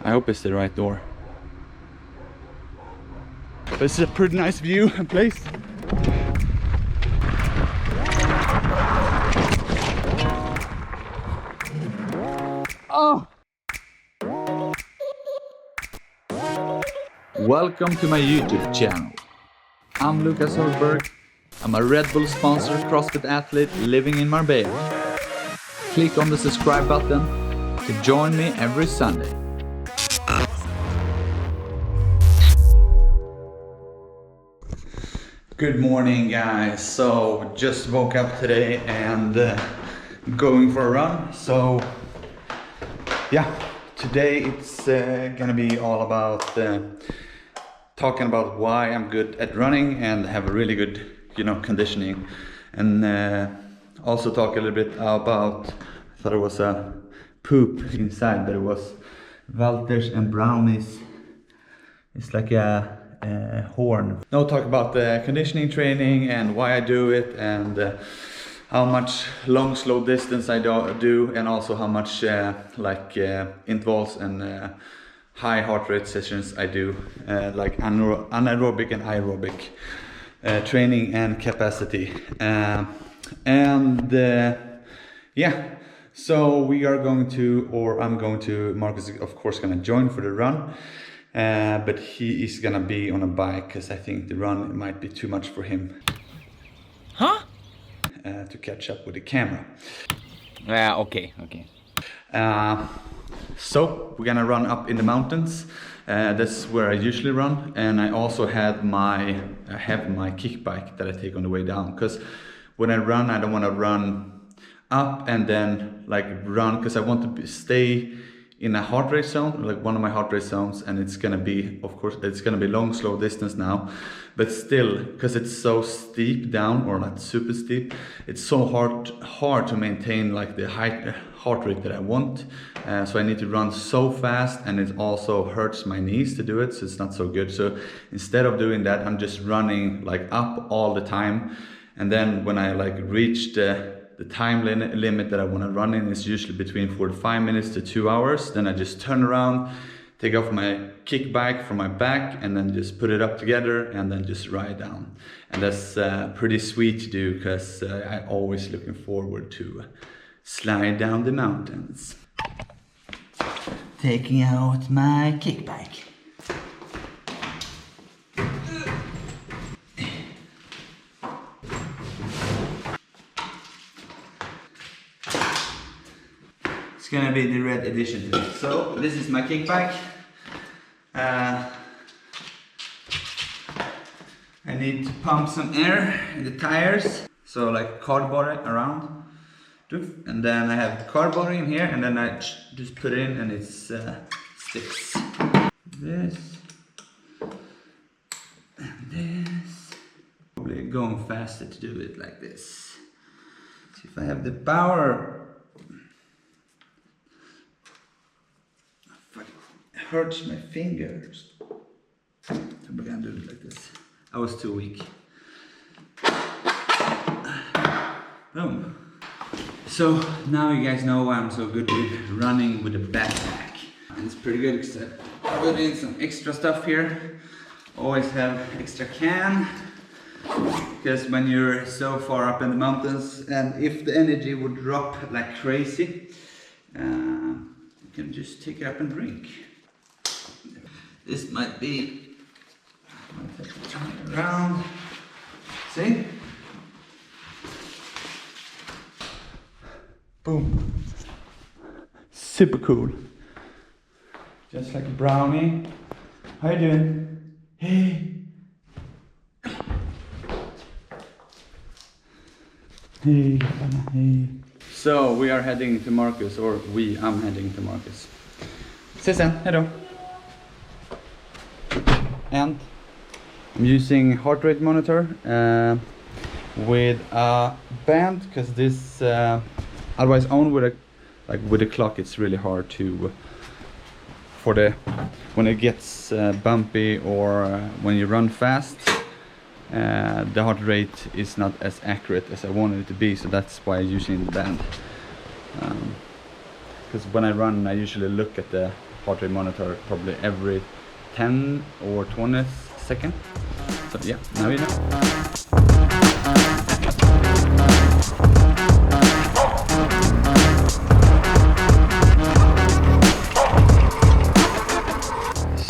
I hope it's the right door. But it's a pretty nice view and place. Oh! Welcome to my YouTube channel. I'm Lukas Högberg. I'm a Redbull sponsored CrossFit athlete living in Marbella. Click on the subscribe button to join me every Sunday. Good morning, guys. So just woke up today and going for a run. So yeah, today it's gonna be all about talking about why I'm good at running and have a really good, conditioning, and also talk a little bit about, I thought it was a poop inside, but it was Walters and brownies. It's like a horn. Now talk about the conditioning training and why I do it, and how much long slow distance I do, and also how much intervals and high heart rate sessions I do, like anaerobic and aerobic training and capacity. Yeah, so we are going to, or I'm going to, Marcus is of course gonna join for the run, but he is gonna be on a bike because I think the run might be too much for him. Huh? To catch up with the camera. Okay. So we're gonna run up in the mountains. That's where I usually run, and I also have my kick bike that I take on the way down, because when I run I don't want to run up and then run, because I want to stay in a heart rate zone, like one of my heart rate zones, and it's gonna be, of course, it's gonna be long slow distance now, but still, because it's so steep down, or not super steep, it's so hard to maintain like the high heart rate that I want. So I need to run so fast, and it also hurts my knees to do it, so it's not so good. So instead of doing that, I'm just running up all the time, and then when I reach the time limit that I want to run in, is usually between 45 minutes to 2 hours. Then I just turn around, take off my kick bike from my back, and then just put it up together and then just ride down. And that's pretty sweet to do, because I'm always looking forward to slide down the mountains. Taking out my kick bike. It's gonna be the red edition today. So this is my kick bike. I need to pump some air in the tires, so cardboard around, and then I have cardboard in here, and then I just put it in, and it sticks. This and this. Probably going faster to do it like this. See if I have the power. It hurts my fingers. So we're gonna do it like this. I was too weak. Boom. So now you guys know why I'm so good with running with a backpack. And it's pretty good, except I put in some extra stuff here. Always have extra can, because when you're so far up in the mountains, and if the energy would drop like crazy, you can just take it up and drink. This might be, turn it around, see? Boom. Super cool. Just like a brownie. How you doing? Hey. Hey. So we are heading to Marcus, or I'm heading to Marcus. Ses sen, hejdå. And I'm using heart rate monitor with a band, because this otherwise on with a clock it's really hard to when it gets bumpy, or when you run fast, the heart rate is not as accurate as I wanted it to be, so that's why I'm using the band. Because when I run, I usually look at the heart rate monitor probably every 10 or 20 seconds. So yeah, now you know.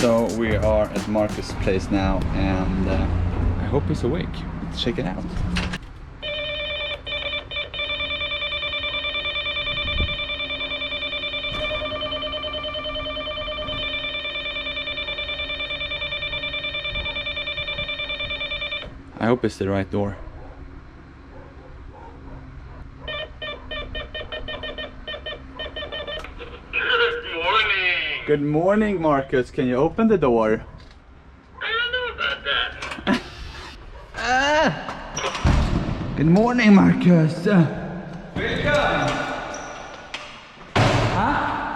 So we are at Marcus' place now, and I hope he's awake. Let's check it out. I hope it's the right door. Good morning, Marcus. Can you open the door? I don't know about that. Good morning, Marcus. Welcome. Huh?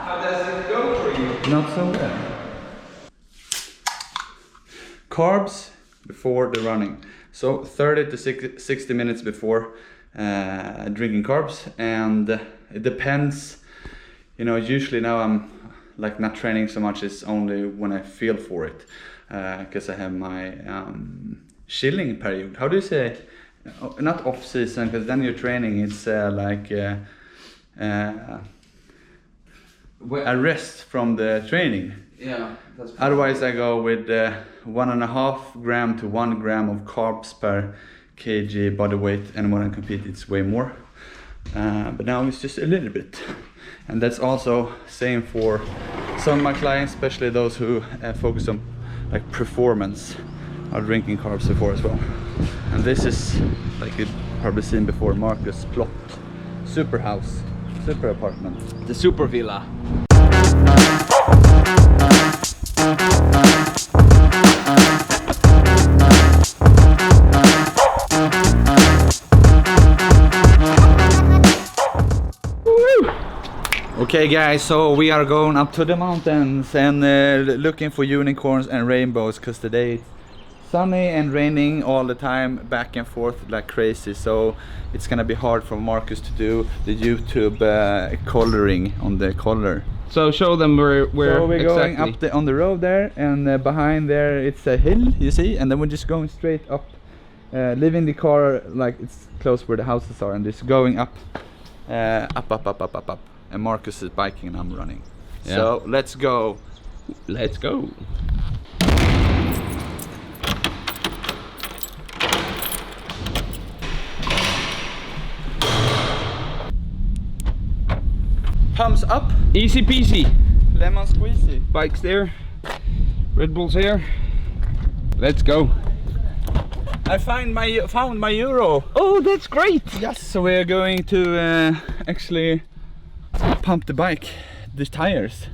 How does it go for you? Not so well. Carbs before the running. So 30 to 60 minutes before drinking carbs, and it depends. You know, usually now I'm like not training so much, it's only when I feel for it, because I have my chilling period. How do you say? Not off season, because then you're training. It's like a rest from the training. Yeah. That's Otherwise, I go with 1.5 gram to 1 gram of carbs per kg body weight, and when I compete, it's way more. But now it's just a little bit. And that's also same for some of my clients, especially those who focus on like performance, are drinking carbs before as well. And this is, like you've probably seen before, Marcus' plot, super house, super apartment, The super villa. Okay guys, so we are going up to the mountains and looking for unicorns and rainbows, because today it's sunny and raining all the time, back and forth like crazy. So it's gonna be hard for Marcus to do the YouTube coloring on the color. So show them where So we're exactly. going up on the road there, and behind there it's a hill, you see, and then we're just going straight up, leaving the car like it's close where the houses are, and just going up, up. And Marcus is biking and I'm running. Yeah. So let's go. Let's go. Thumbs up, Easy peasy. lemon squeezy. Bike's there. Red Bull's here. Let's go. I found my euro. Oh, that's great. Yes, so we're going to actually pump the bike, the tires.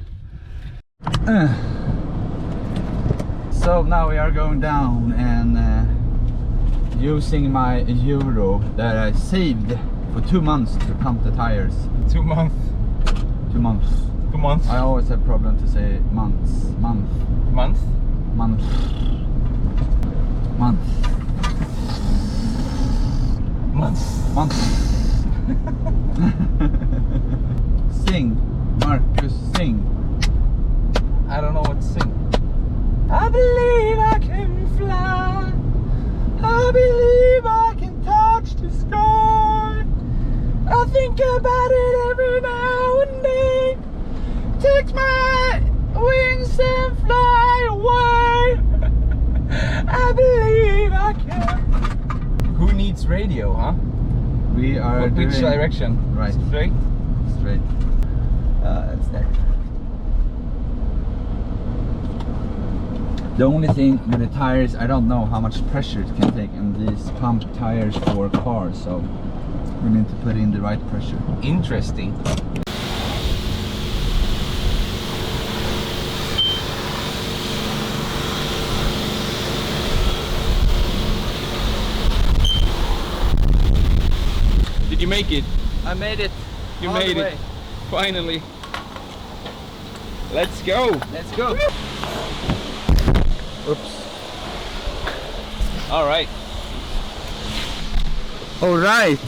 So now we are going down and using my euro that I saved for 2 months to pump the tires. 2 months. 2 months. 2 months. I always have problem to say months. Month. Month. Month. Month. Months. Month. Sing, Marcus, sing. I don't know what to sing. I believe I can fly. I believe I can touch the sky. I think about it every now and then. Take my wings and fly away. I believe I can. Who needs radio, huh? We are doing Which direction? Right. Straight? Straight. It's there. The only thing with the tires, I don't know how much pressure it can take in these pump tires for cars, so we need to put in the right pressure. Interesting. Did you make it? I made it. You all made the it. way. Finally. Let's go. Let's go. Oops. All right. All right.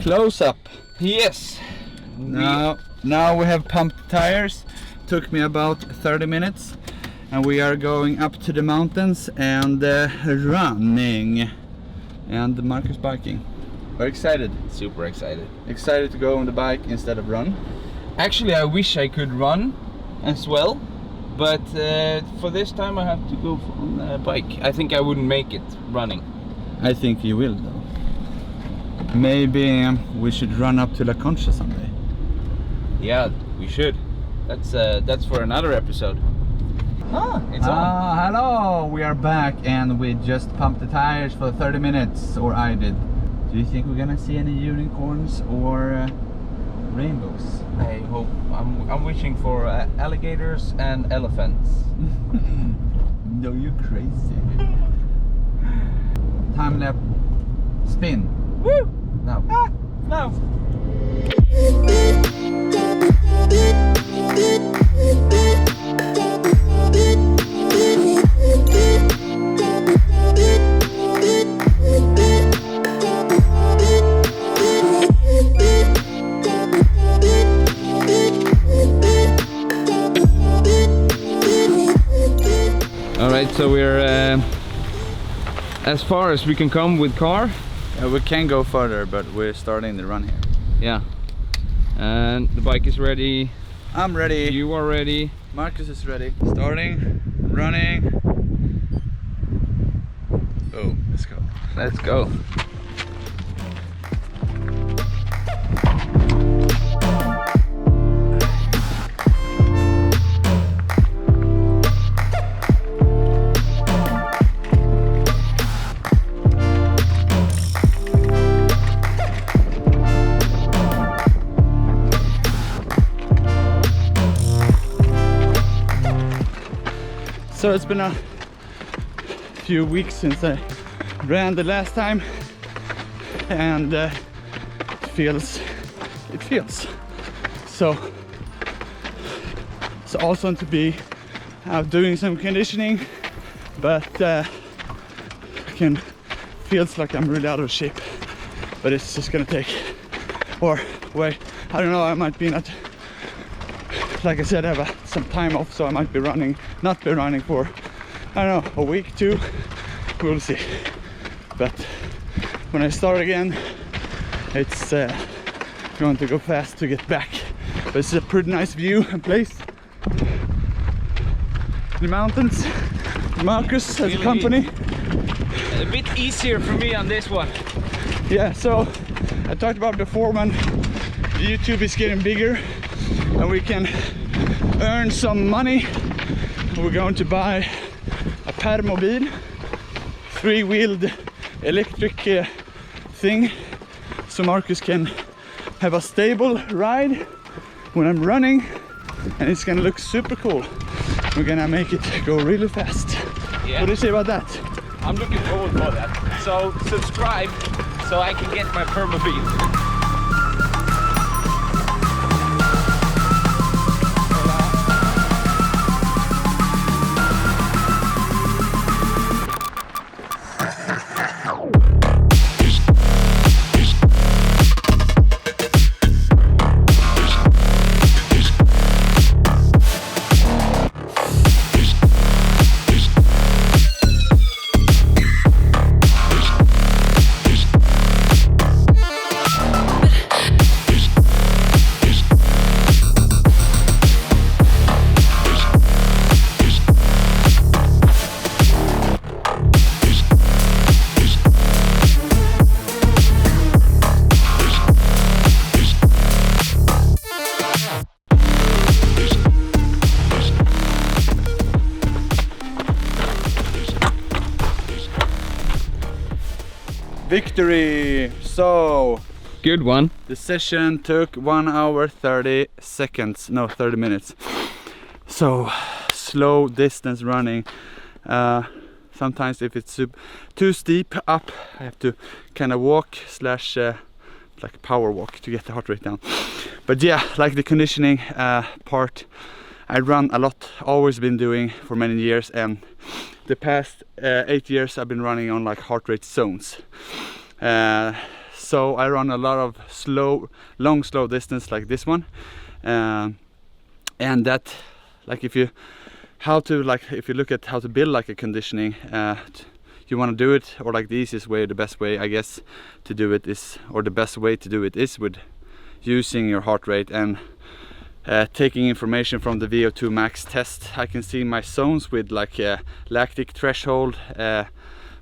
Close up. Yes. Now we have pumped tires. Took me about 30 minutes. And we are going up to the mountains and running. And Marcus biking. We're excited. Super excited. Excited to go on the bike instead of run. Actually, I wish I could run as well, but for this time I have to go on a bike. I think I wouldn't make it running. I think you will though. Maybe we should run up to La Concha someday. Yeah, we should. That's for another episode. It's on. Hello, we are back and we just pumped the tires for 30 minutes, or I did. Do you think we're gonna see any unicorns or rainbows? I hope. I'm wishing for alligators and elephants. No, you're crazy. Time lapse spin. Woo! Now. No. Alright, so we're as far as we can come with car. We can go further, but we're starting the run here. Yeah. And the bike is ready. I'm ready. You are ready. Marcus is ready. Starting, running. Oh, let's go. Let's go. So it's been a few weeks since I ran the last time, and it feels so it's awesome to be out doing some conditioning, but feels like I'm really out of shape, but it's just gonna take, or wait, I don't know, I might be not, like I said, I have some time off, so I might be not be running for, I don't know, a week, 2, we'll see. But when I start again, it's going to go fast to get back. But it's a pretty nice view and place. The mountains, Marcus as a company. A bit easier for me on this one. Yeah, so I talked about before, when YouTube is getting bigger and we can earn some money, we're going to buy a Permobil 3-wheeled electric thing, so Marcus can have a stable ride when I'm running, and it's gonna look super cool. We're gonna make it go really fast. Yeah. What do you say about that? I'm looking forward for that. So subscribe so I can get my Permobil. Victory! So Good one. the session took 1 hour 30 seconds, no, 30 minutes. So slow distance running. Sometimes if it's too steep up, I have to kind of walk slash like power walk to get the heart rate down. But yeah, like the conditioning part, I run a lot, always been doing for many years, and the past 8 years I've been running on like heart rate zones. So I run a lot of long slow distance like this one, And that, like if you look at how to build like a conditioning, you want to do it, or like the easiest way, the best way I guess to do it is, or the best way to do it is with using your heart rate and taking information from the VO2 max test. I can see my zones with like a lactic threshold,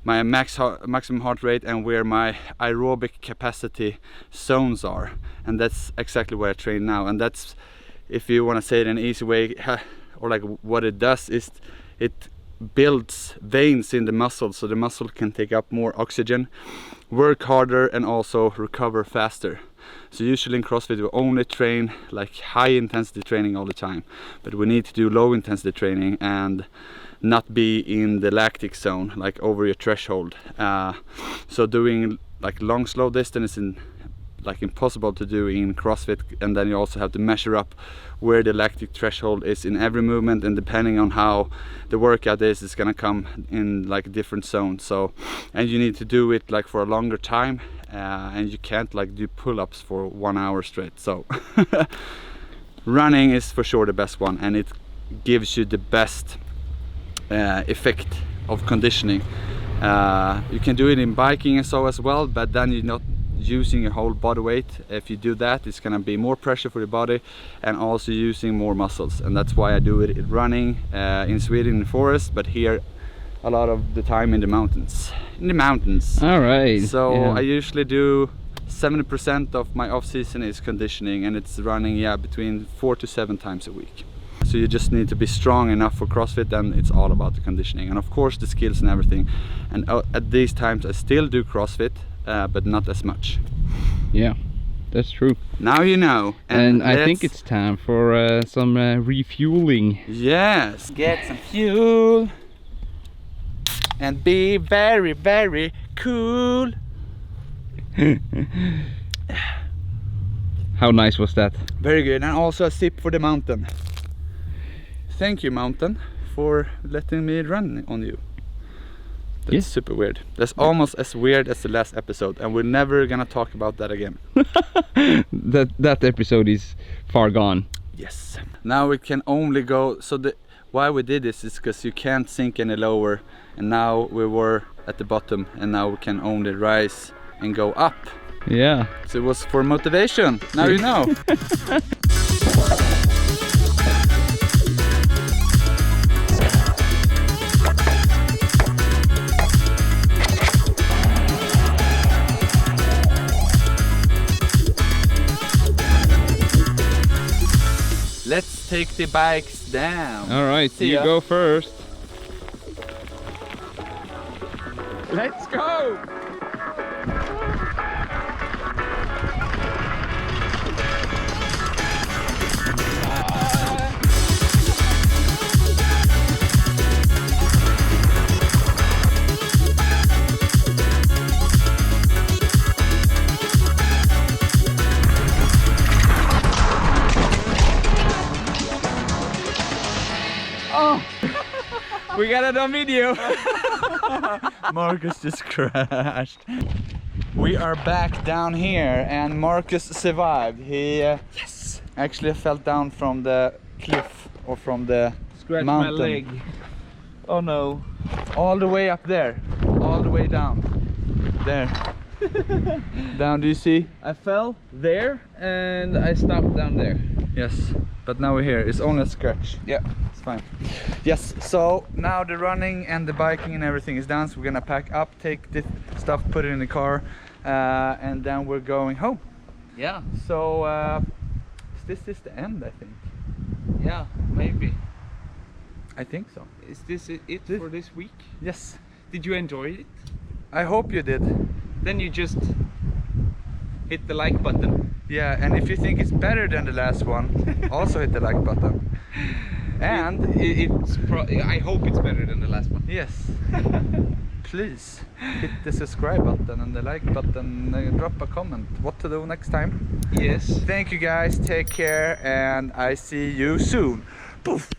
my maximum heart rate, and where my aerobic capacity zones are, and that's exactly where I train now. And that's, if you want to say it in an easy way, or like what it does is it builds veins in the muscle, so the muscle can take up more oxygen, work harder, and also recover faster. So usually in CrossFit we only train like high intensity training all the time, but we need to do low intensity training and not be in the lactic zone, like over your threshold. So doing like long slow distance is like impossible to do in CrossFit, and then you also have to measure up where the lactic threshold is in every movement, and depending on how the workout is, it's gonna come in like different zones. So, and you need to do it like for a longer time, and you can't like do pull-ups for 1 hour straight. So running is for sure the best one, and it gives you the best effect of conditioning. You can do it in biking and so as well, but then you're not using your whole body weight. If you do that, it's gonna be more pressure for your body and also using more muscles, and that's why I do it in running in Sweden in the forest, but here a lot of the time in the mountains. All right. So yeah. I usually do 70% of my off season is conditioning, and it's running between 4 to 7 times a week. So you just need to be strong enough for CrossFit, and it's all about the conditioning and of course the skills and everything. And at these times I still do CrossFit, but not as much. Yeah, that's true. Now you know. And I think it's time for some refueling. Yes, get some fuel and be very, very cool. How nice was that? Very good. And also a sip for the mountain. Thank you, mountain, for letting me run on you. That's super weird. That's almost as weird as the last episode, and we're never gonna talk about that again. that episode is far gone. Yes. Now we can only go, so why we did this is because you can't sink any lower, and now we were at the bottom, and now we can only rise and go up. Yeah. So it was for motivation. Now you know. Let's take the bikes down. All right, See you ya. go first. Let's go! We got it on video. Marcus just crashed. We are back down here, and Marcus survived. He actually fell down from the cliff, or from the Scratch mountain. my leg. Oh no. All the way up there, all the way down. There. Down, do you see? I fell there and I stopped down there. Yes, but now we're here. It's only a scratch. Yeah. It's fine. Yes, so now the running and the biking and everything is done, so we're gonna pack up, take this stuff, put it in the car, and then we're going home. Yeah. So this is the end, I think. Yeah, maybe. I think so. Is this it for this week? Yes. Did you enjoy it? I hope you did. Then you just hit the like button. Yeah, and if you think it's better than the last one, also hit the like button. And I hope it's better than the last one. yes, please hit the subscribe button and the like button, drop a comment what to do next time. Yes. Thank you guys, take care, and I see you soon. Poof.